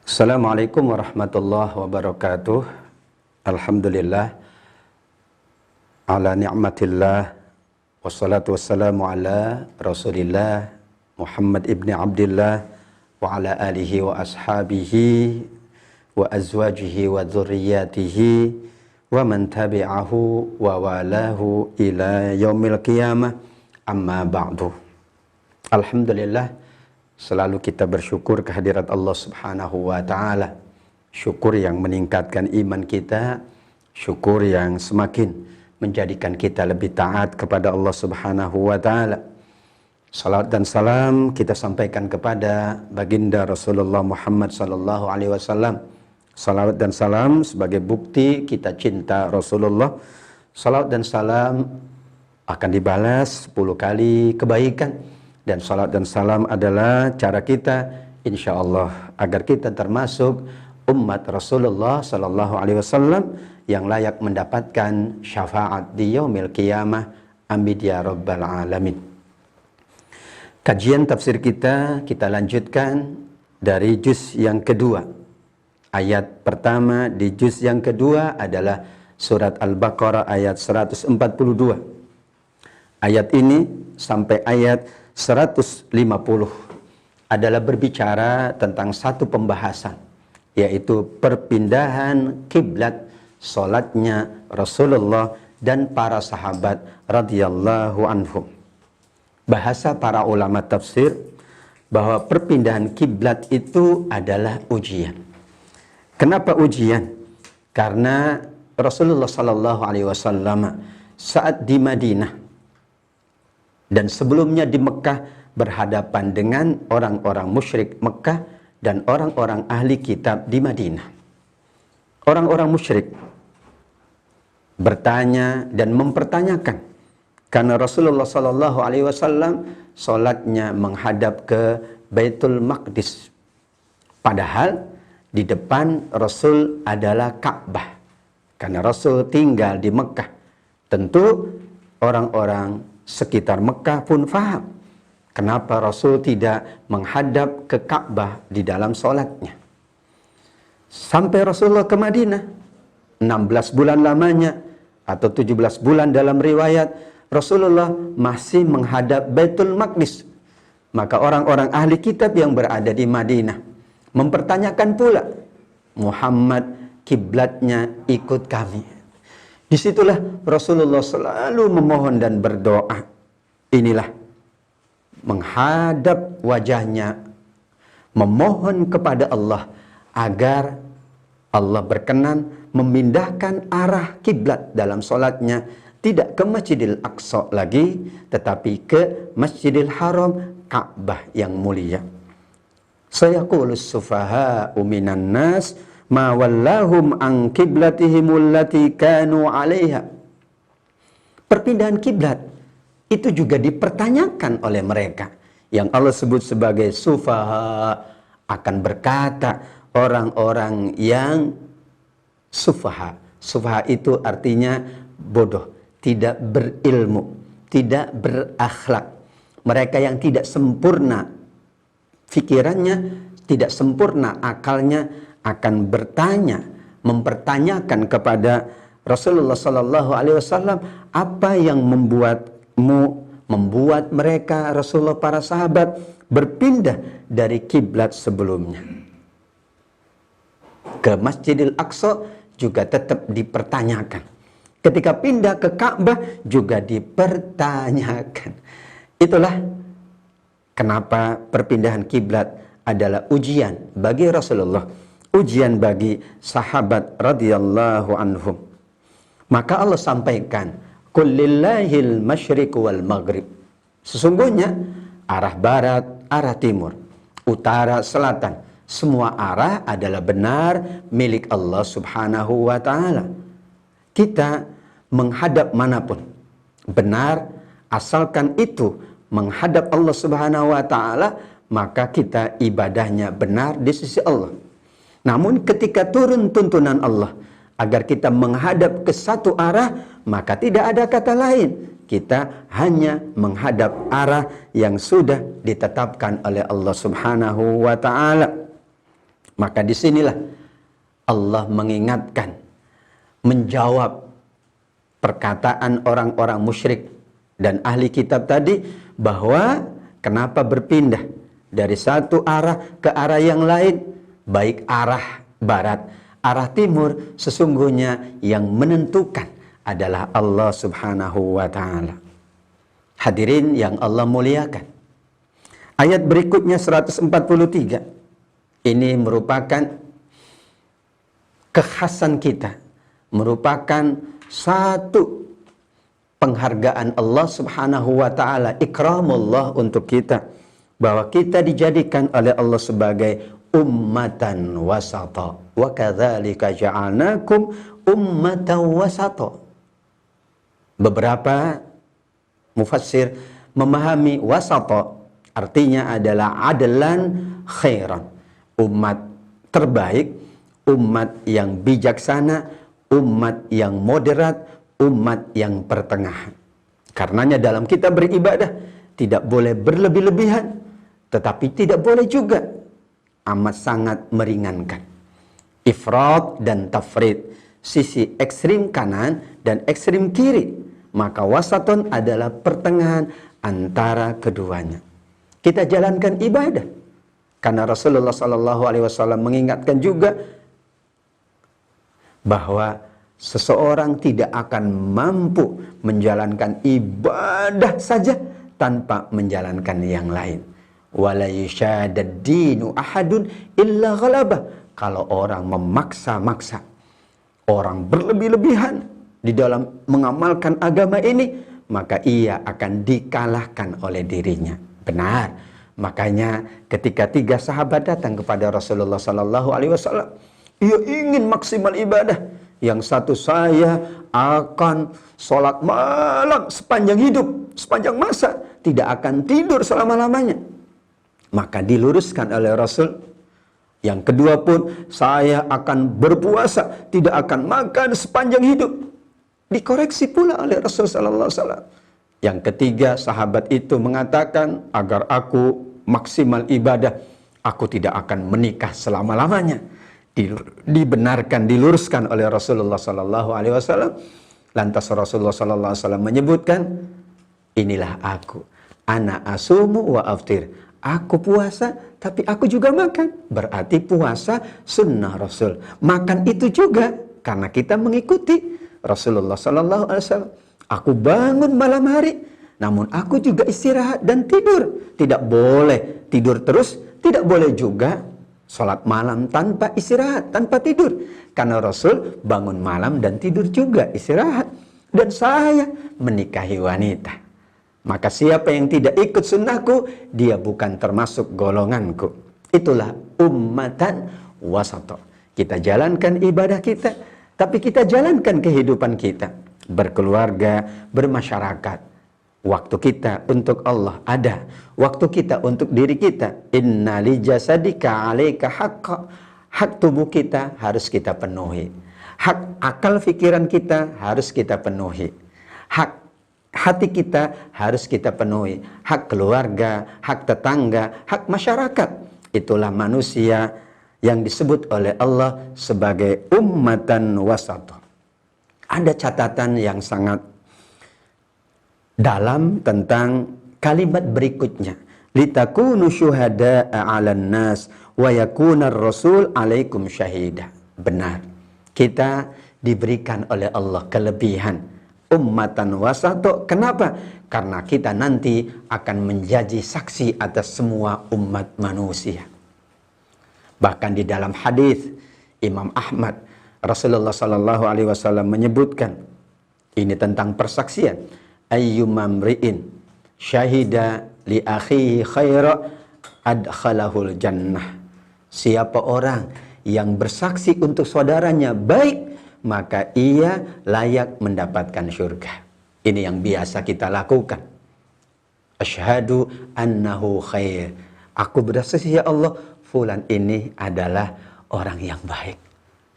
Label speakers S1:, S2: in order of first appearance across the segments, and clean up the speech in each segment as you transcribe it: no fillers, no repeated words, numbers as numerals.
S1: Assalamualaikum warahmatullahi wabarakatuh. Alhamdulillah ala ni'matillah wassalatu wassalamu ala Rasulillah Muhammad ibni Abdillah wa ala alihi wa ashabihi wa azwajihi wa dzurriyyatihi wa man tabi'ahu wa walahu ila yaumil qiyamah, amma ba'du. Alhamdulillah, selalu kita bersyukur kehadirat Allah Subhanahu wa Ta'ala. Syukur yang meningkatkan iman kita, syukur yang semakin menjadikan kita lebih taat kepada Allah Subhanahu wa Ta'ala. Salat dan salam kita sampaikan kepada baginda Rasulullah Muhammad sallallahu alaihi wasallam. Salawat dan salam sebagai bukti kita cinta Rasulullah. Salawat dan salam akan dibalas 10 kali kebaikan. Dan salat dan salam adalah cara kita insya Allah agar kita termasuk umat Rasulullah sallallahu alaihi wasallam yang layak mendapatkan syafaat di yaumil qiyamah. Amin ya rabbal alamin. Kajian tafsir kita lanjutkan dari juz yang kedua. Ayat pertama di juz yang kedua adalah surat Al-Baqarah ayat 142. Ayat ini sampai ayat 150 adalah berbicara tentang satu pembahasan, yaitu perpindahan kiblat salatnya Rasulullah dan para sahabat radhiyallahu anhum. Bahasa para ulama tafsir bahwa perpindahan kiblat itu adalah ujian. Kenapa ujian? Karena Rasulullah sallallahu alaihi wasallam saat di Madinah dan sebelumnya di Mekah berhadapan dengan orang-orang musyrik Mekah dan orang-orang ahli kitab di Madinah. Orang-orang musyrik bertanya dan mempertanyakan karena Rasulullah sallallahu alaihi wasallam salatnya menghadap ke Baitul Maqdis. Padahal di depan Rasul adalah Ka'bah. Karena Rasul tinggal di Mekah. Tentu orang-orang sekitar Mekah pun faham kenapa Rasul tidak menghadap ke Ka'bah di dalam sholatnya. Sampai Rasulullah ke Madinah, 16 bulan lamanya atau 17 bulan dalam riwayat, Rasulullah masih menghadap Baitul Maqdis. Maka orang-orang ahli kitab yang berada di Madinah mempertanyakan pula, Muhammad kiblatnya ikut kami. Disitulah Rasulullah selalu memohon dan berdoa. Inilah menghadap wajahnya, memohon kepada Allah agar Allah berkenan memindahkan arah kiblat dalam solatnya, tidak ke Masjidil Aqsa lagi, tetapi ke Masjidil Haram, Ka'bah yang mulia. Sayaqulus sufaha'u minan nas ma wallahum an qiblatihimul lati kanu 'alaiha. Perpindahan kiblat itu juga dipertanyakan oleh mereka yang Allah sebut sebagai sufaha. Akan berkata orang-orang yang sufaha. Sufaha itu artinya bodoh, tidak berilmu, tidak berakhlak. Mereka yang tidak sempurna fikirannya, tidak sempurna akalnya, akan bertanya, mempertanyakan kepada Rasulullah sallallahu alaihi wasallam, apa yang membuat mereka, Rasulullah, para sahabat berpindah dari kiblat sebelumnya ke Masjidil Aqsa juga tetap dipertanyakan. Ketika pindah ke Ka'bah juga dipertanyakan. Itulah kenapa perpindahan kiblat adalah ujian bagi Rasulullah, ujian bagi sahabat radhiyallahu anhum. Maka Allah sampaikan, qul lillahil masyriq wal maghrib. Sesungguhnya arah barat, arah timur, utara, selatan, semua arah adalah benar milik Allah Subhanahu wa Ta'ala. Kita menghadap manapun benar, asalkan itu menghadap Allah Subhanahu wa Ta'ala, maka kita ibadahnya benar di sisi Allah. Namun ketika turun tuntunan Allah agar kita menghadap ke satu arah, maka tidak ada kata lain. Kita hanya menghadap arah yang sudah ditetapkan oleh Allah Subhanahu wa Ta'ala. Maka disinilah Allah mengingatkan, menjawab perkataan orang-orang musyrik dan ahli kitab tadi, bahwa kenapa berpindah dari satu arah ke arah yang lain, baik arah barat, arah timur, sesungguhnya yang menentukan adalah Allah Subhanahu wa ta'ala. Hadirin yang Allah muliakan, ayat berikutnya 143 ini merupakan kekhasan kita, merupakan satu penghargaan Allah Subhanahu wa ta'ala, ikramullah untuk kita, bahwa kita dijadikan oleh Allah sebagai ummatan wasata, wa kadzalika ja'alnakum ummatan wasata. Beberapa mufassir memahami wasata artinya adalah adlan khairan, umat terbaik, umat yang bijaksana, umat yang moderat, umat yang pertengahan. Karenanya dalam kita beribadah tidak boleh berlebih-lebihan, tetapi tidak boleh juga amat sangat meringankan. Ifrat dan tafrid, sisi ekstrim kanan dan ekstrim kiri, maka wasaton adalah pertengahan antara keduanya. Kita jalankan ibadah karena Rasulullah SAW mengingatkan juga bahwa seseorang tidak akan mampu menjalankan ibadah saja tanpa menjalankan yang lain. Wala yushadad dinu ahadun illa ghalabah. Kalau orang memaksa-maksa, orang berlebih-lebihan di dalam mengamalkan agama ini, maka ia akan dikalahkan oleh dirinya. Benar. Makanya ketika 3 sahabat datang kepada Rasulullah SAW, ia ingin maksimal ibadah. Yang satu, saya akan sholat malam sepanjang hidup, sepanjang masa, tidak akan tidur selama-lamanya. Maka diluruskan oleh Rasul. Yang kedua pun, saya akan berpuasa, tidak akan makan sepanjang hidup. Dikoreksi pula oleh Rasul sallallahu alaihi wasallam. Yang ketiga, sahabat itu mengatakan, agar aku maksimal ibadah, aku tidak akan menikah selama-lamanya. Dibenarkan, diluruskan oleh Rasulullah sallallahu alaihi wasallam. Lantas Rasulullah sallallahu alaihi wasallam menyebutkan, inilah aku, ana asumu wa aftir. Aku puasa, tapi aku juga makan. Berarti puasa sunnah Rasul. Makan itu juga karena kita mengikuti Rasulullah sallallahu alaihi wasallam. Aku bangun malam hari, namun aku juga istirahat dan tidur. Tidak boleh tidur terus, tidak boleh juga sholat malam tanpa istirahat, tanpa tidur. Karena Rasul bangun malam dan tidur juga, istirahat. Dan saya menikahi wanita. Maka siapa yang tidak ikut sunnahku, dia bukan termasuk golonganku. Itulah ummatan wasata. Kita jalankan ibadah kita, tapi kita jalankan kehidupan kita. Berkeluarga, bermasyarakat. Waktu kita untuk Allah ada. Waktu kita untuk diri kita. Inna li jasadika alaika haqqa. Hak tubuh kita harus kita penuhi. Hak akal pikiran kita harus kita penuhi. Hak hati kita harus kita penuhi. Hak keluarga, hak tetangga, hak masyarakat. Itulah manusia yang disebut oleh Allah sebagai ummatan wasata. Ada catatan yang sangat dalam tentang kalimat berikutnya. Litakunu syuhada'a 'alan nas wa yakuna ar-rasul 'alaikum syahida. Benar. Kita diberikan oleh Allah kelebihan ummatan wasata. Kenapa? Karena kita nanti akan menjadi saksi atas semua umat manusia. Bahkan di dalam hadis Imam Ahmad, Rasulullah sallallahu alaihi wasallam menyebutkan ini tentang persaksian. Ayyumamri'in syahida li akhihi khaira adkhalahul jannah. Siapa orang yang bersaksi untuk saudaranya baik, maka ia layak mendapatkan surga. Ini yang biasa kita lakukan. Asyhadu annahu khair. Aku bersaksi, ya Allah, fulan ini adalah orang yang baik.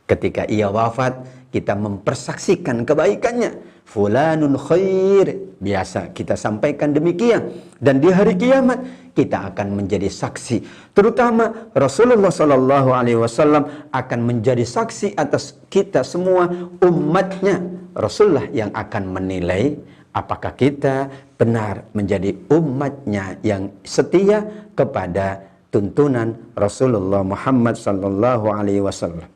S1: Ketika ia wafat, kita mempersaksikan kebaikannya. fulanun khair. Biasa kita sampaikan demikian. Dan di hari kiamat kita akan menjadi saksi. Terutama Rasulullah Sallallahu Alaihi Wasallam akan menjadi saksi atas kita semua umatnya. Rasulullah yang akan menilai apakah kita benar menjadi umatnya yang setia kepada tuntunan Rasulullah Muhammad Sallallahu Alaihi Wasallam.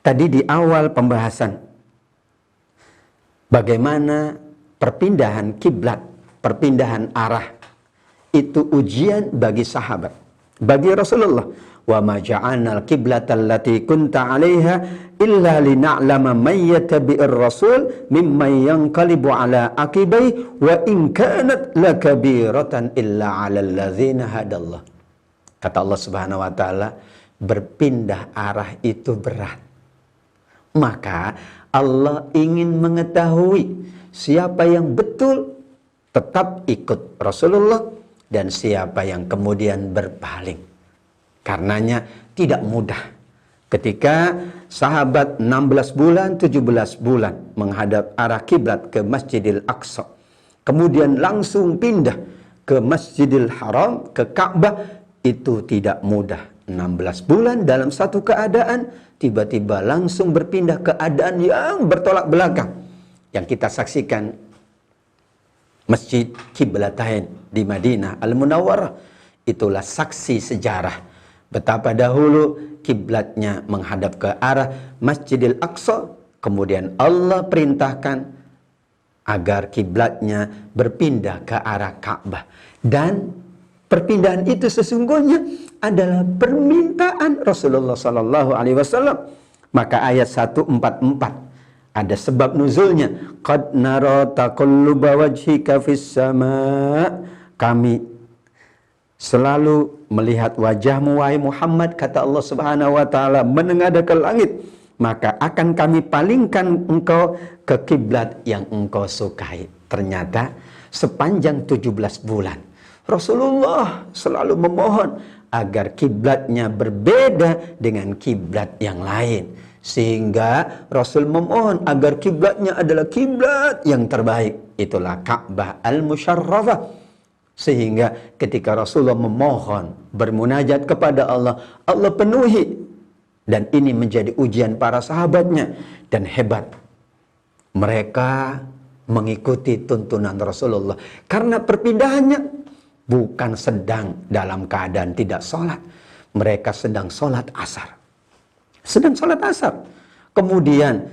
S1: Tadi di awal pembahasan bagaimana perpindahan kiblat, perpindahan arah itu ujian bagi sahabat, bagi Rasulullah. Wa ma ja'alnal qiblata allati kunta 'alaiha illa lina'lama may yattabi'ir rasul mimman yanqalibu 'ala aqibai wa in kanat lakabiratan illa 'alal ladzina hadallah. Kata Allah Subhanahu wa taala, berpindah arah itu berat. Maka Allah ingin mengetahui siapa yang betul tetap ikut Rasulullah dan siapa yang kemudian berpaling. Karenanya tidak mudah ketika sahabat 16 bulan, 17 bulan menghadap arah kiblat ke Masjidil Aqsa. Kemudian langsung pindah ke Masjidil Haram, ke Ka'bah. Itu tidak mudah. 16 bulan dalam satu keadaan, tiba-tiba langsung berpindah keadaan yang bertolak belakang. Yang kita saksikan Masjid Qiblatain di Madinah Al-Munawwarah. Itulah saksi sejarah betapa dahulu kiblatnya menghadap ke arah Masjidil Aqsa, kemudian Allah perintahkan agar kiblatnya berpindah ke arah Ka'bah. Dan perpindahan itu sesungguhnya adalah permintaan Rasulullah Sallallahu Alaihi Wasallam. Maka ayat 144 ada sebab nuzulnya. Qad nara taqalluba wajhika fis sama. Kami selalu melihat wajahmu wahai Muhammad, kata Allah Subhanahu wa taala, menengadah ke langit, maka akan kami palingkan engkau ke kiblat yang engkau sukai. Ternyata sepanjang 17 bulan Rasulullah selalu memohon agar kiblatnya berbeda dengan kiblat yang lain, sehingga Rasul memohon agar kiblatnya adalah kiblat yang terbaik, itulah Ka'bah Al-Musyarrafah. Sehingga ketika Rasulullah memohon, bermunajat kepada Allah, Allah penuhi. Dan ini menjadi ujian para sahabatnya. Dan hebat, mereka mengikuti tuntunan Rasulullah. Karena perpindahannya bukan sedang dalam keadaan tidak sholat. Mereka sedang sholat asar. Sedang sholat asar. Kemudian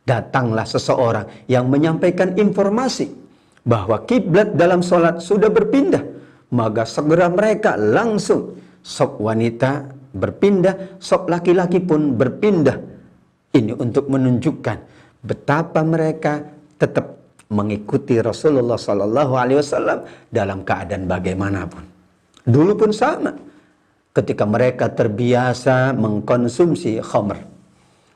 S1: datanglah seseorang yang menyampaikan informasi bahwa kiblat dalam sholat sudah berpindah. Maka segera mereka langsung, sok wanita berpindah, sok laki-laki pun berpindah. Ini untuk menunjukkan betapa mereka tetap mengikuti Rasulullah Sallallahu Alaihi Wasallam dalam keadaan bagaimanapun. Dulu pun sama, ketika mereka terbiasa mengkonsumsi khamr,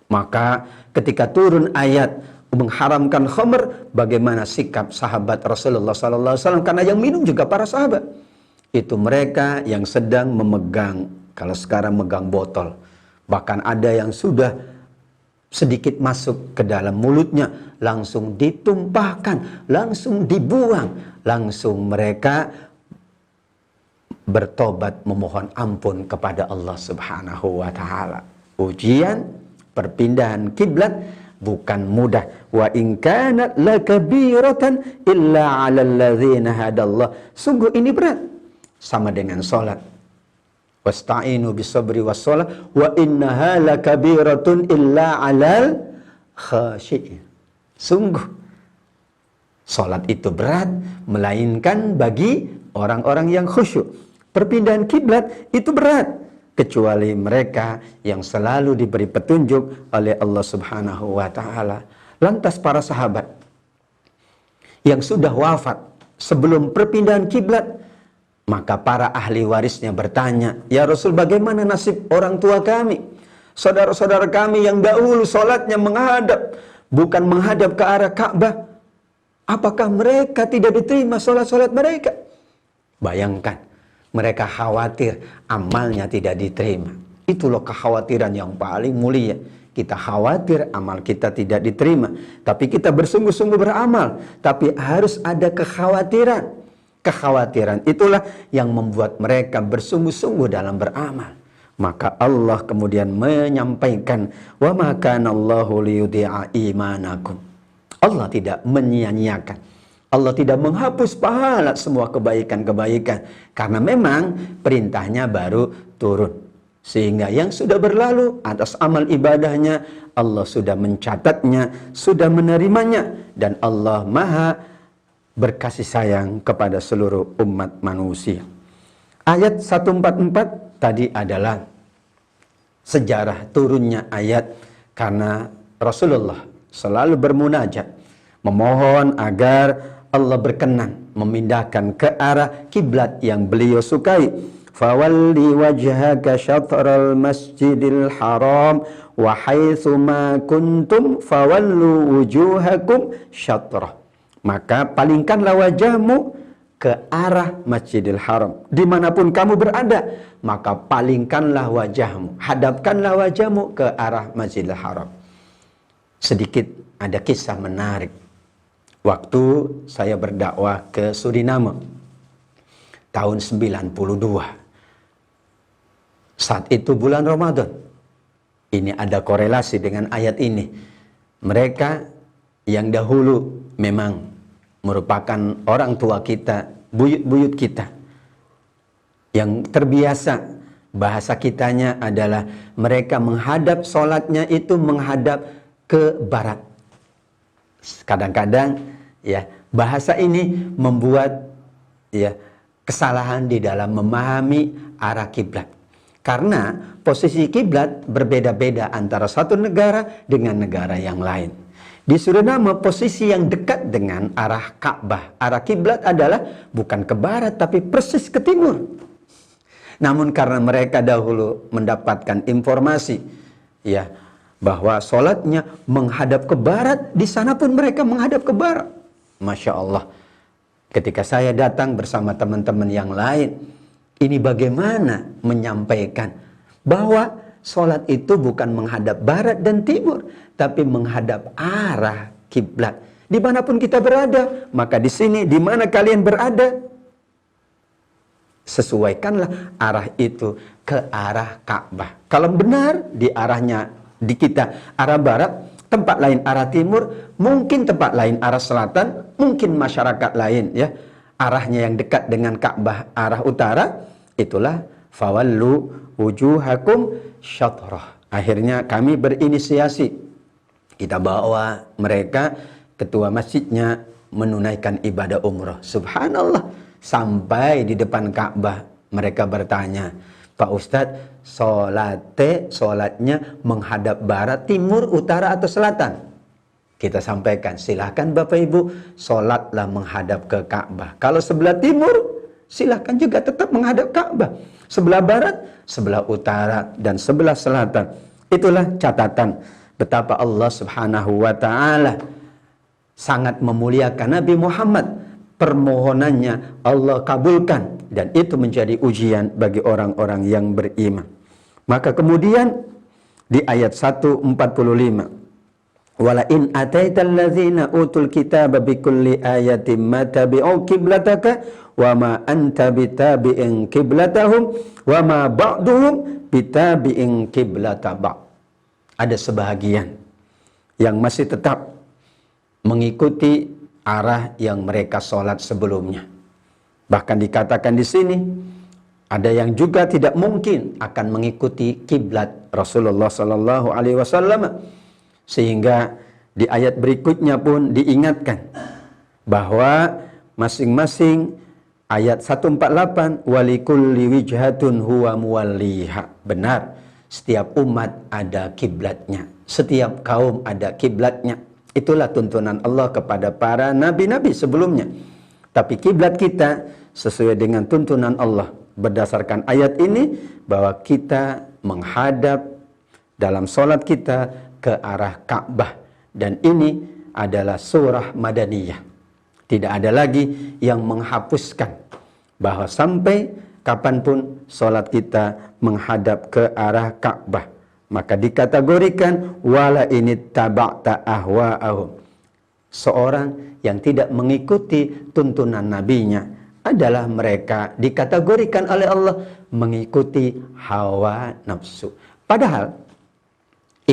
S1: maka ketika turun ayat mengharamkan khamr, bagaimana sikap sahabat Rasulullah Sallallahu Alaihi Wasallam? Karena yang minum juga para sahabat. Itu mereka yang sedang memegang, kalau sekarang megang botol. Bahkan ada yang sudah sedikit masuk ke dalam mulutnya, langsung ditumpahkan, langsung dibuang. Langsung mereka bertobat memohon ampun kepada Allah Subhanahu wa taala. Ujian perpindahan kiblat bukan mudah. Wa in kanat lakabiratan illa 'alal ladzina hadallah. Sungguh ini berat. Sama dengan salat. Wasta'inu bisabri wassalah wa innaha lakabiratun illa 'alal khashi'in. Sungguh salat itu berat melainkan bagi orang-orang yang khusyuk. Perpindahan kiblat itu berat kecuali mereka yang selalu diberi petunjuk oleh Allah Subhanahu wa taala. Lantas para sahabat yang sudah wafat sebelum perpindahan kiblat, maka para ahli warisnya bertanya, "Ya Rasul, bagaimana nasib orang tua kami? Saudara-saudara kami yang dahulu salatnya menghadap, bukan menghadap ke arah Ka'bah. Apakah mereka tidak diterima salat-salat mereka?" Bayangkan, mereka khawatir amalnya tidak diterima. Itulah kekhawatiran yang paling mulia. kita khawatir amal kita tidak diterima. Tapi kita bersungguh-sungguh beramal. Tapi harus ada kekhawatiran. Kekhawatiran itulah yang membuat mereka bersungguh-sungguh dalam beramal. Maka Allah kemudian menyampaikan, wa ma kana Allahu liyudhi'a imanakum. Allah tidak menyia-nyiakan, Allah tidak menghapus pahala semua kebaikan-kebaikan, karena memang perintahnya baru turun. Sehingga yang sudah berlalu atas amal ibadahnya, Allah sudah mencatatnya, sudah menerimanya, dan Allah maha berkasih sayang kepada seluruh umat manusia. Ayat 144 tadi adalah sejarah turunnya ayat, karena Rasulullah selalu bermunajat, memohon agar Allah berkenan memindahkan ke arah kiblat yang beliau sukai. Fawalli wajhaka syatral masjidil haram wa haitsu ma kuntum fawallu wujuhakum syatrah. Maka palingkanlah wajahmu ke arah Masjidil Haram. Dimanapun kamu berada, maka palingkanlah wajahmu, hadapkanlah wajahmu ke arah Masjidil Haram. Sedikit ada kisah menarik. Waktu saya berdakwah ke Suriname, tahun 92. Saat itu bulan Ramadan. Ini ada korelasi dengan ayat ini. Mereka yang dahulu memang merupakan orang tua kita, buyut-buyut kita, yang terbiasa bahasa kitanya adalah mereka menghadap sholatnya itu menghadap ke barat. Kadang-kadang ya bahasa ini membuat ya kesalahan di dalam memahami arah kiblat, karena posisi kiblat berbeda-beda antara satu negara dengan negara yang lain. Di Suriname posisi yang dekat dengan arah Ka'bah, arah kiblat adalah bukan ke barat tapi persis ke timur. Namun karena mereka dahulu mendapatkan informasi ya bahwa sholatnya menghadap ke barat, di sana pun mereka menghadap ke barat. Masya Allah. Ketika saya datang bersama teman-teman yang lain, ini bagaimana menyampaikan bahwa sholat itu bukan menghadap barat dan timur, tapi menghadap arah kiblat. Dimanapun kita berada, maka di sini, di mana kalian berada, sesuaikanlah arah itu ke arah Ka'bah. Kalau benar di arahnya di kita arah barat, tempat lain arah timur, mungkin tempat lain arah selatan, mungkin masyarakat lain ya arahnya yang dekat dengan Ka'bah arah utara, itulah fawallu wujuhakum syatrah. Akhirnya kami berinisiasi, kita bawa mereka, ketua masjidnya menunaikan ibadah umrah. Subhanallah, sampai di depan Ka'bah mereka bertanya, Pak Ustadz, sholatnya menghadap barat, timur, utara atau selatan? Kita sampaikan, silahkan Bapak Ibu, sholatlah menghadap ke Ka'bah. Kalau sebelah timur, silahkan juga tetap menghadap Ka'bah. Sebelah barat, sebelah utara, dan sebelah selatan. Itulah catatan betapa Allah Subhanahu wa ta'ala sangat memuliakan Nabi Muhammad. Permohonannya Allah kabulkan, dan itu menjadi ujian bagi orang-orang yang beriman. Maka kemudian di ayat 145, wala in ataital ladzina utul kitaba bikulli ayatin ma tabi'u qiblataka wa ma anta bitabi'in qiblatahum wa ma ba'duhum bitabi'in qiblata ba'd. Ada sebahagian yang masih tetap mengikuti arah yang mereka sholat sebelumnya. Bahkan dikatakan di sini, ada yang juga tidak mungkin akan mengikuti kiblat Rasulullah Sallallahu Alaihi Wasallam. Sehingga di ayat berikutnya pun diingatkan bahwa masing-masing ayat 148, walikulli wijhatun huwa muwalliha. Benar, setiap umat ada kiblatnya, setiap kaum ada kiblatnya. Itulah tuntunan Allah kepada para nabi-nabi sebelumnya. Tapi kiblat kita sesuai dengan tuntunan Allah berdasarkan ayat ini, bahwa kita menghadap dalam sholat kita ke arah Ka'bah. Dan ini adalah surah Madaniyah. Tidak ada lagi yang menghapuskan bahwa sampai kapanpun sholat kita menghadap ke arah Ka'bah. Maka dikategorikan wala ini taba'ta ahwa'ahum. Seorang yang tidak mengikuti tuntunan nabinya adalah mereka dikategorikan oleh Allah mengikuti hawa nafsu. Padahal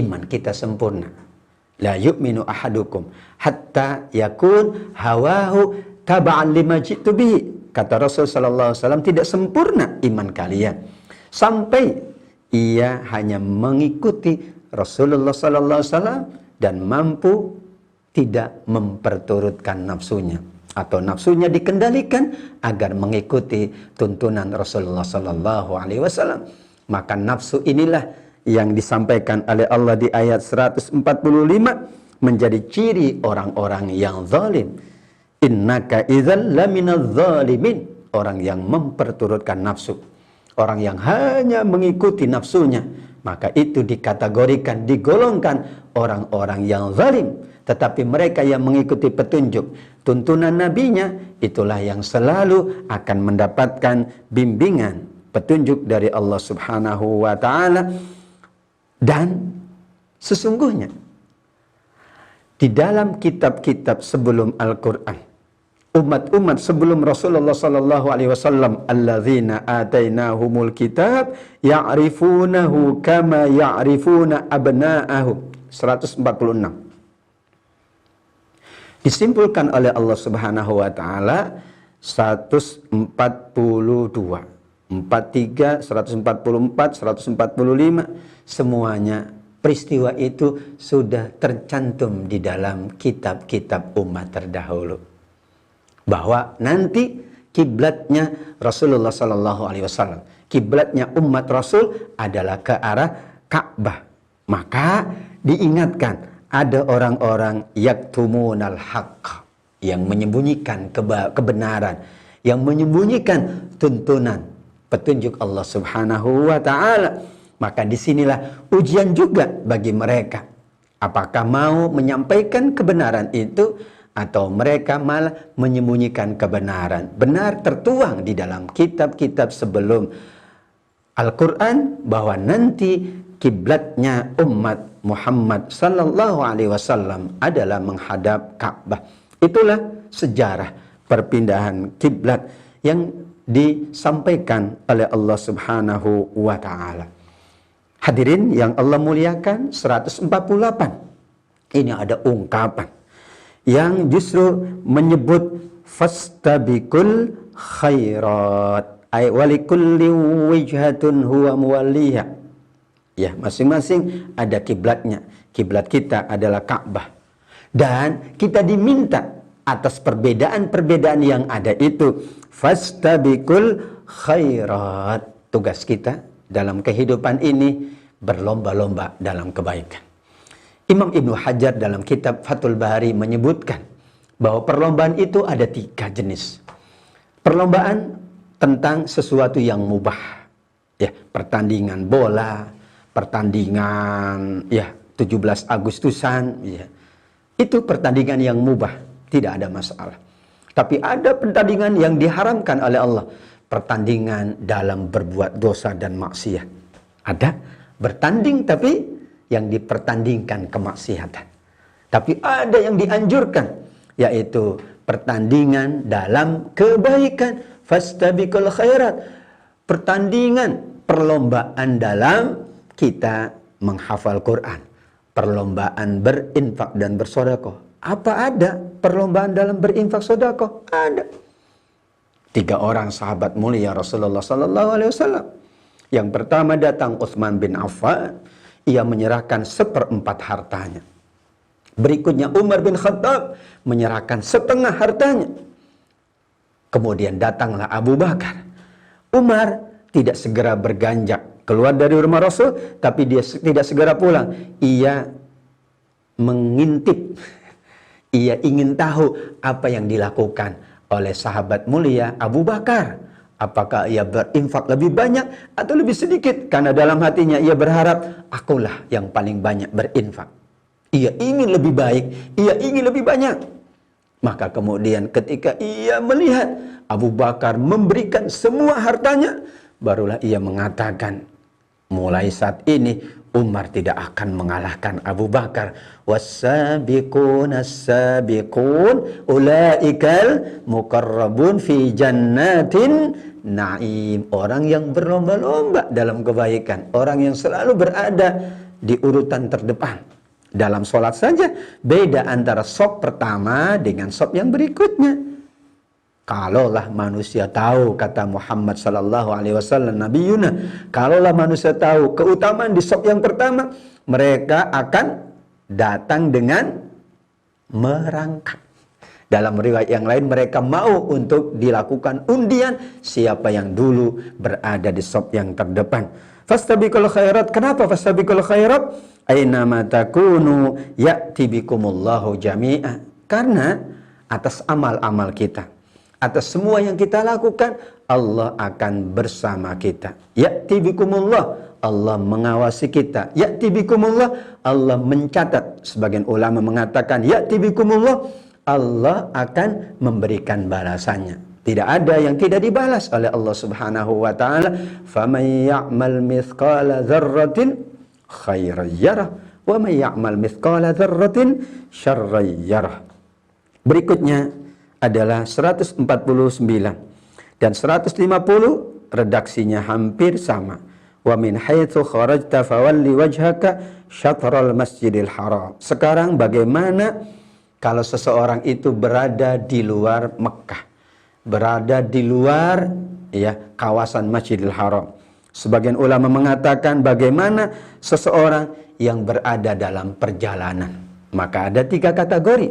S1: iman kita sempurna. La yu'minu ahadukum hatta yakun hawahu taba'an lima jitu bihi. Kata Rasul sallallahu alaihi wasallam, tidak sempurna iman kalian sampai ia hanya mengikuti Rasulullah sallallahu alaihi wasallam dan mampu tidak memperturutkan nafsunya, atau nafsunya dikendalikan agar mengikuti tuntunan Rasulullah sallallahu alaihi wasallam. Maka nafsu inilah yang disampaikan oleh Allah di ayat 145 menjadi ciri orang-orang yang zalim. Innaka idzal laminadz zalimin, orang yang memperturutkan nafsu, orang yang hanya mengikuti nafsunya, maka itu dikategorikan, digolongkan orang-orang yang zalim. Tetapi mereka yang mengikuti petunjuk tuntunan nabinya, itulah yang selalu akan mendapatkan bimbingan, petunjuk dari Allah Subhanahu wa taala. Dan sesungguhnya di dalam kitab-kitab sebelum Al-Qur'an, umat-umat sebelum Rasulullah sallallahu alaihi wasallam, alladzina atainahumul kitab ya'rifunahu kama ya'rifuna abna'ahum, 146. Disimpulkan oleh Allah Subhanahu wa taala 142, 43, 144, 145, semuanya peristiwa itu sudah tercantum di dalam kitab-kitab umat terdahulu. Bahwa nanti kiblatnya Rasulullah sallallahu alaihi wasallam, kiblatnya umat Rasul adalah ke arah Ka'bah. Maka diingatkan, ada orang-orang yaktumunal haqq, yang menyembunyikan kebenaran, yang menyembunyikan tuntunan petunjuk Allah Subhanahu wa taala. Maka disinilah ujian juga bagi mereka. Apakah mau menyampaikan kebenaran itu atau mereka malah menyembunyikan kebenaran. Benar tertuang di dalam kitab-kitab sebelum Al-Quran bahwa nanti kiblatnya umat Muhammad sallallahu alaihi wasallam adalah menghadap Ka'bah. Itulah sejarah perpindahan kiblat yang disampaikan oleh Allah Subhanahu wa taala. Hadirin yang Allah muliakan, 148. Ini ada ungkapan yang justru menyebut fastabiqul khairat ay walikulli wijhatun huwa muwalliha. Ya, masing-masing ada kiblatnya. Kiblat kita adalah Ka'bah. Dan kita diminta atas perbedaan-perbedaan yang ada itu, fastabiqul khairat. Tugas kita dalam kehidupan ini berlomba-lomba dalam kebaikan. Imam Ibnu Hajar dalam kitab Fathul Bari menyebutkan bahwa perlombaan itu ada 3 jenis. Perlombaan tentang sesuatu yang mubah. Ya, pertandingan bola, pertandingan 17 Agustusan, ya. Itu pertandingan yang mubah, tidak ada masalah. Tapi ada pertandingan yang diharamkan oleh Allah, pertandingan dalam berbuat dosa dan maksiat. Ada bertanding tapi yang dipertandingkan kemaksiatan. Tapi ada yang dianjurkan, yaitu pertandingan dalam kebaikan, fastabiqul khairat. Pertandingan, perlombaan dalam kita menghafal Quran, perlombaan berinfak dan bersedekah. Apa ada perlombaan dalam berinfak sedekah? Ada. 3 orang sahabat mulia Rasulullah sallallahu alaihi wasallam. Yang pertama datang Utsman bin Affan, ia menyerahkan 1/4 hartanya. Berikutnya Umar bin Khattab menyerahkan 1/2 hartanya. Kemudian datanglah Abu Bakar. Umar tidak segera berganjak keluar dari rumah Rasul, tapi dia tidak segera pulang. Ia mengintip, ia ingin tahu apa yang dilakukan oleh sahabat mulia Abu Bakar. Apakah ia berinfak lebih banyak atau lebih sedikit? Karena dalam hatinya ia berharap, akulah yang paling banyak berinfak. Ia ingin lebih baik, ia ingin lebih banyak. Maka kemudian ketika ia melihat Abu Bakar memberikan semua hartanya, barulah ia mengatakan, mulai saat ini Umar tidak akan mengalahkan Abu Bakar. Was-sabiqun as-sabiqun ulaikal muqarrabun fi jannatin na'im. Orang yang berlomba-lomba dalam kebaikan, orang yang selalu berada di urutan terdepan. Dalam sholat saja beda antara sop pertama dengan sop yang berikutnya. Kalaulah manusia tahu, kata Muhammad sallallahu alaihi wasallam Nabi Yuna, kalaulah manusia tahu keutamaan di saf yang pertama, mereka akan datang dengan merangkak. Dalam riwayat yang lain mereka mau untuk dilakukan undian siapa yang dulu berada di saf yang terdepan. Fastabiqul khairat. Kenapa fastabiqul khairat? Aina ma takunu ya'ti bikumullahu jami'a. Karena atas amal-amal kita, atas semua yang kita lakukan, Allah akan bersama kita. Ya'ti bikumullah, Allah mengawasi kita. Ya'ti bikumullah, Allah mencatat. Sebagian ulama mengatakan ya'ti bikumullah, Allah akan memberikan balasannya. Tidak ada yang tidak dibalas oleh Allah Subhanahu wa taala. Faman ya'mal mithqala dzarratin khairan yarah wa man ya'mal mithqala dzarratin syarran yarah. Berikutnya adalah 149 dan 150 redaksinya hampir sama. Wa min haitsu kharajta fawalli wajhaka syatral masjidil haram. Sekarang bagaimana kalau seseorang itu berada di luar Mekah, berada di luar kawasan Masjidil Haram. Sebagian ulama mengatakan bagaimana seseorang yang berada dalam perjalanan. Maka ada 3 kategori.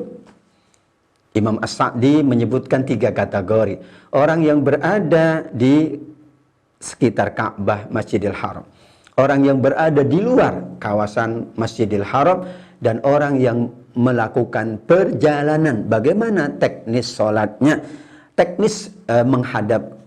S1: Imam As-Sa'di menyebutkan 3 kategori. Orang yang berada di sekitar Ka'bah Masjidil Haram, orang yang berada di luar kawasan Masjidil Haram, dan orang yang melakukan perjalanan. Bagaimana teknis sholatnya, teknis menghadap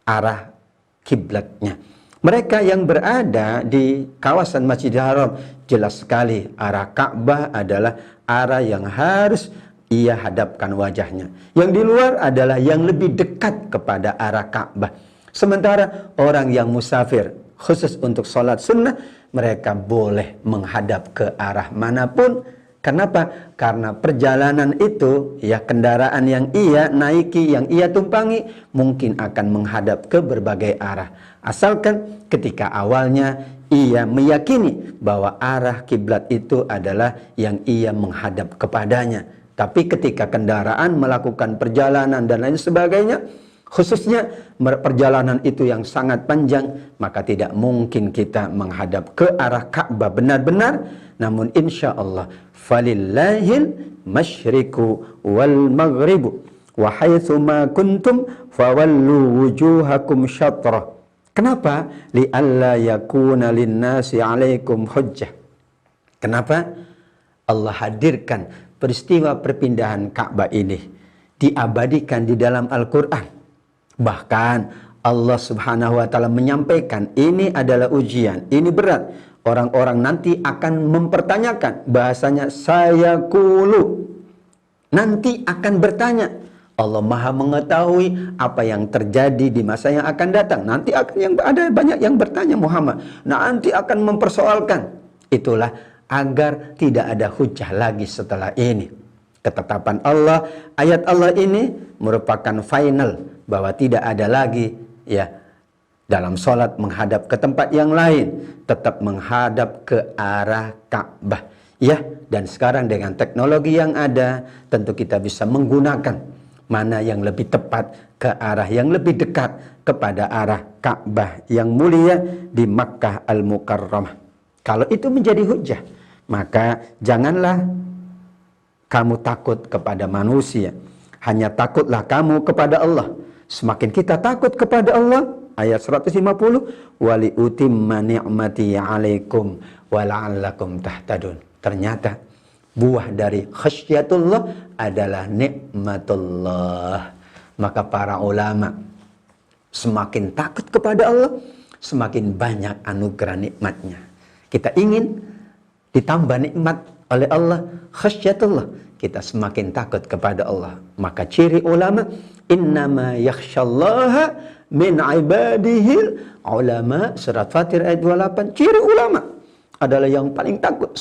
S1: arah kiblatnya. Mereka yang berada di kawasan Masjidil Haram, jelas sekali arah Ka'bah adalah arah yang harus ia hadapkan wajahnya. Yang di luar adalah yang lebih dekat kepada arah Ka'bah. Sementara orang yang musafir, khusus untuk sholat sunnah, mereka boleh menghadap ke arah manapun. Kenapa? Karena perjalanan itu, kendaraan yang ia naiki, yang ia tumpangi, mungkin akan menghadap ke berbagai arah. Asalkan ketika awalnya ia meyakini bahwa arah kiblat itu adalah yang ia menghadap kepadanya. Tapi ketika kendaraan melakukan perjalanan dan lain sebagainya, khususnya perjalanan itu yang sangat panjang, maka tidak mungkin kita menghadap ke arah Ka'bah benar-benar. Namun insya Allah, falillahil masyriku wal maghribu wa haitsu ma kuntum fawallu wujuhakum syatrah. Kenapa? Li'alla yakuna linnasi 'alaikum hujjah. Kenapa? Allah hadirkan peristiwa perpindahan Ka'bah ini, diabadikan di dalam Al-Quran. Bahkan Allah Subhanahu wa ta'ala menyampaikan ini adalah ujian, ini berat. Orang-orang nanti akan mempertanyakan, bahasanya saya kulu, nanti akan bertanya. Allah Maha mengetahui apa yang terjadi di masa yang akan datang. Nanti akan ada banyak yang bertanya Muhammad. Nanti akan mempersoalkan. Itulah agar tidak ada hujah lagi setelah ini. Ketetapan Allah, ayat Allah ini merupakan final bahwa tidak ada lagi dalam sholat menghadap ke tempat yang lain, tetap menghadap ke arah Ka'bah. Dan sekarang dengan teknologi yang ada, tentu kita bisa menggunakan mana yang lebih tepat ke arah yang lebih dekat kepada arah Ka'bah yang mulia di Makkah Al-Mukarramah. Kalau itu menjadi hujah, maka janganlah kamu takut kepada manusia, hanya takutlah kamu kepada Allah. Semakin kita takut kepada Allah, ayat 150, wali utimma ni'mati 'alaikum wa la'allakum tahtadun. Ternyata buah dari khasyatullah adalah nikmatullah. Maka para ulama semakin takut kepada Allah, semakin banyak anugerah nikmatnya. Kita ingin ditambah nikmat oleh Allah, khasyatullah, kita semakin takut kepada Allah. Maka ciri ulama, innama yakhsyallaha min ibadihil ulama, surat Fatir ayat 28. Ciri ulama adalah yang paling takut.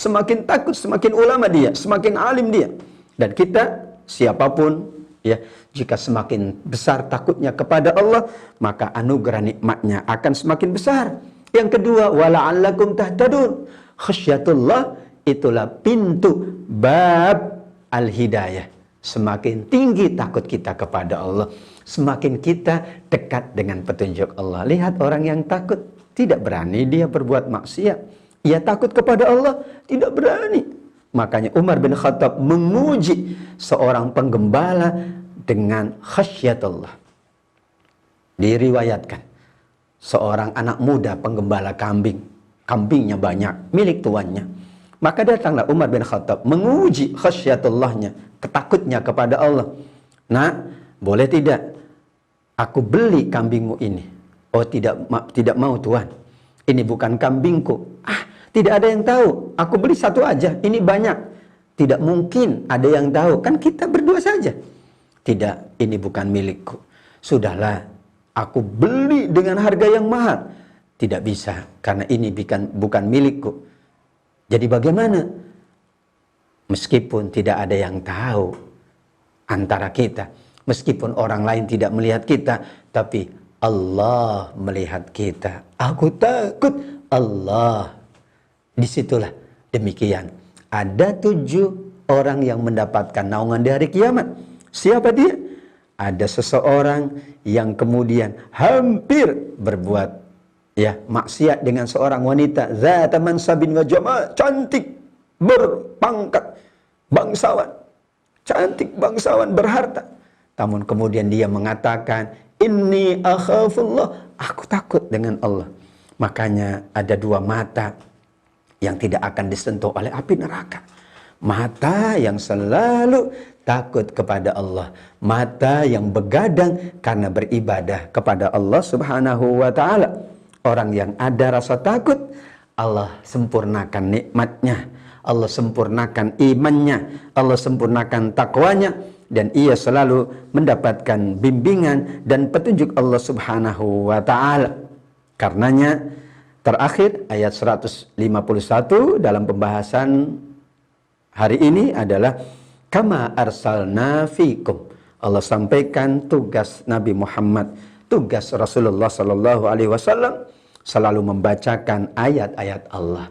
S1: Takut, semakin ulama dia, semakin alim dia. Dan kita, siapapun, ya, jika semakin besar takutnya kepada Allah, maka anugerah nikmatnya akan semakin besar. Yang kedua, wala'allakum tahtadun. Khasyatullah itulah pintu bab al-hidayah. Semakin tinggi takut kita kepada Allah, semakin kita dekat dengan petunjuk Allah. Lihat orang yang takut, tidak berani dia berbuat maksiat. Ia takut kepada Allah, tidak berani. Makanya Umar bin Khattab menguji seorang penggembala dengan khasyatullah. Diriwayatkan, seorang anak muda penggembala kambing. Kambingnya banyak, milik tuannya. Maka datanglah Umar bin Khattab menguji khasyatullahnya, ketakutnya kepada Allah. Nah, boleh tidak aku beli kambingmu ini? Oh, tidak mau Tuan. Ini bukan kambingku. Tidak ada yang tahu. Aku beli satu aja. Ini banyak. Tidak mungkin ada yang tahu. Kan kita berdua saja. Tidak, ini bukan milikku. Sudahlah, aku beli dengan harga yang mahal. Tidak bisa, karena ini bukan milikku. Jadi bagaimana? Meskipun tidak ada yang tahu antara kita, meskipun orang lain tidak melihat kita, tapi Allah melihat kita. Aku takut Allah. Disitulah demikian. Ada 7 orang yang mendapatkan naungan di hari kiamat. Siapa dia? Ada seseorang yang kemudian hampir berbuat maksiat dengan seorang wanita zat mansabin wa jamal, cantik, berpangkat, bangsawan, cantik, bangsawan, berharta. Namun kemudian dia mengatakan, inni akhafullah, aku takut dengan Allah. Makanya ada 2 mata yang tidak akan disentuh oleh api neraka. Mata yang selalu takut kepada Allah, mata yang begadang karena beribadah kepada Allah Subhanahu wa ta'ala. Orang yang ada rasa takut, Allah sempurnakan nikmatnya, Allah sempurnakan imannya, Allah sempurnakan takwanya, dan ia selalu mendapatkan bimbingan dan petunjuk Allah Subhanahu wa ta'ala. Karenanya terakhir ayat 151 dalam pembahasan hari ini adalah kama arsalna fikum. Allah sampaikan tugas Nabi Muhammad, tugas Rasulullah Sallallahu Alaihi Wasallam selalu membacakan ayat-ayat Allah.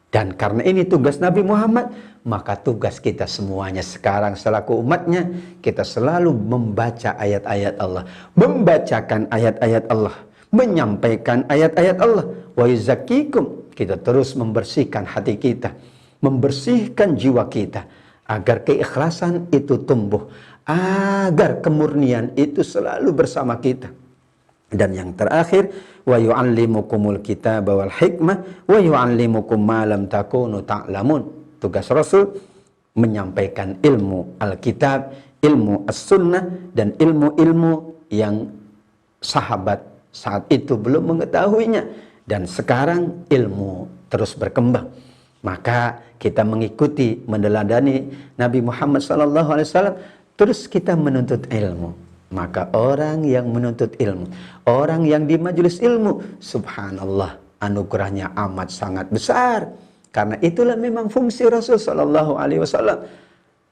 S1: Dan karena ini tugas Nabi Muhammad, maka tugas kita semuanya sekarang selaku umatnya, kita selalu membaca ayat-ayat Allah, membacakan ayat-ayat Allah, menyampaikan ayat-ayat Allah. Wa yuzakkikum, kita terus membersihkan hati kita, membersihkan jiwa kita, agar keikhlasan itu tumbuh, agar kemurnian itu selalu bersama kita. Dan yang terakhir, wa yu'allimukumul kitaba wal hikmah wa yu'allimukum ma lam takunu ta'lamun. Tugas Rasul menyampaikan ilmu Alkitab, ilmu As-Sunnah, dan ilmu-ilmu yang sahabat saat itu belum mengetahuinya, dan sekarang ilmu terus berkembang. Maka kita mengikuti, meneladani Nabi Muhammad SAW, terus kita menuntut ilmu. Maka orang yang menuntut ilmu, orang yang di majelis ilmu, subhanallah, anugerahnya amat sangat besar. Karena itulah memang fungsi Rasul SAW.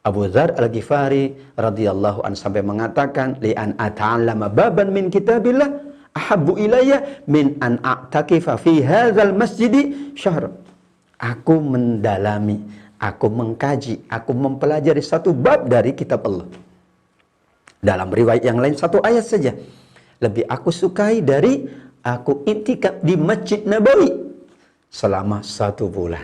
S1: Abu Dzar Al-Ghifari radhiyallahu anhu sampai mengatakan, li an ata'allama baban min kitabillah ahabbu ilayya min an a'takifa fi hadzal masjidi syahr. Aku mendalami, aku mengkaji, aku mempelajari satu bab dari kitab Allah. Dalam riwayat yang lain 1 ayat saja. Lebih aku sukai dari aku iktikaf di Masjid Nabawi selama 1 bulan.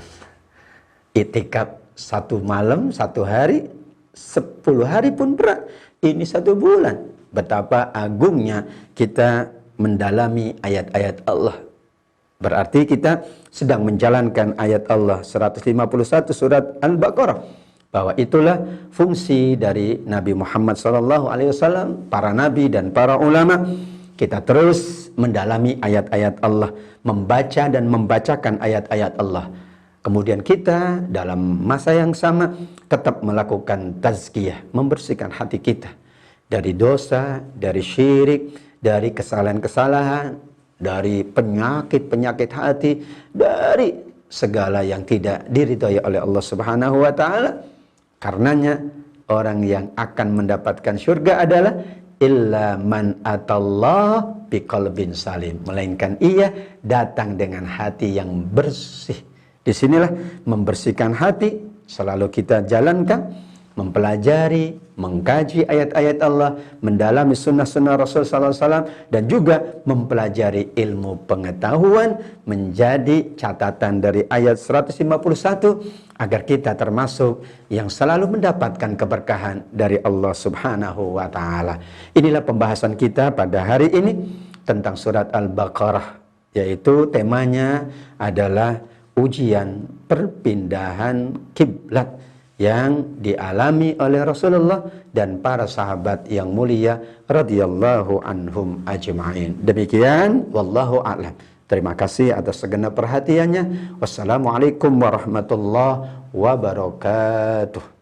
S1: Iktikaf 1 malam, 1 hari, 10 hari pun berat. Ini 1 bulan. Betapa agungnya kita mendalami ayat-ayat Allah. Berarti kita sedang menjalankan ayat Allah 151 surat Al-Baqarah. Bahwa itulah fungsi dari Nabi Muhammad SAW, para nabi dan para ulama. Kita terus mendalami ayat-ayat Allah, membaca dan membacakan ayat-ayat Allah. Kemudian kita dalam masa yang sama tetap melakukan tazkiyah, membersihkan hati kita dari dosa, dari syirik, dari kesalahan-kesalahan, dari penyakit-penyakit hati, dari segala yang tidak diridhai oleh Allah Subhanahu wa taala. Karenanya orang yang akan mendapatkan surga adalah illa man atallah biqalbin salim, melainkan ia datang dengan hati yang bersih. Disinilah membersihkan hati selalu kita jalankan, mempelajari, mengkaji ayat-ayat Allah, mendalami sunnah-sunnah Rasul sallallahu alaihi wasallam, dan juga mempelajari ilmu pengetahuan menjadi catatan dari ayat 151 agar kita termasuk yang selalu mendapatkan keberkahan dari Allah Subhanahu wa taala. Inilah pembahasan kita pada hari ini tentang surat Al-Baqarah, yaitu temanya adalah ujian perpindahan kiblat yang dialami oleh Rasulullah dan para sahabat yang mulia radhiyallahu anhum ajma'in. Demikian, wallahu a'lam. Terima kasih atas segenap perhatiannya. Wassalamualaikum warahmatullahi wabarakatuh.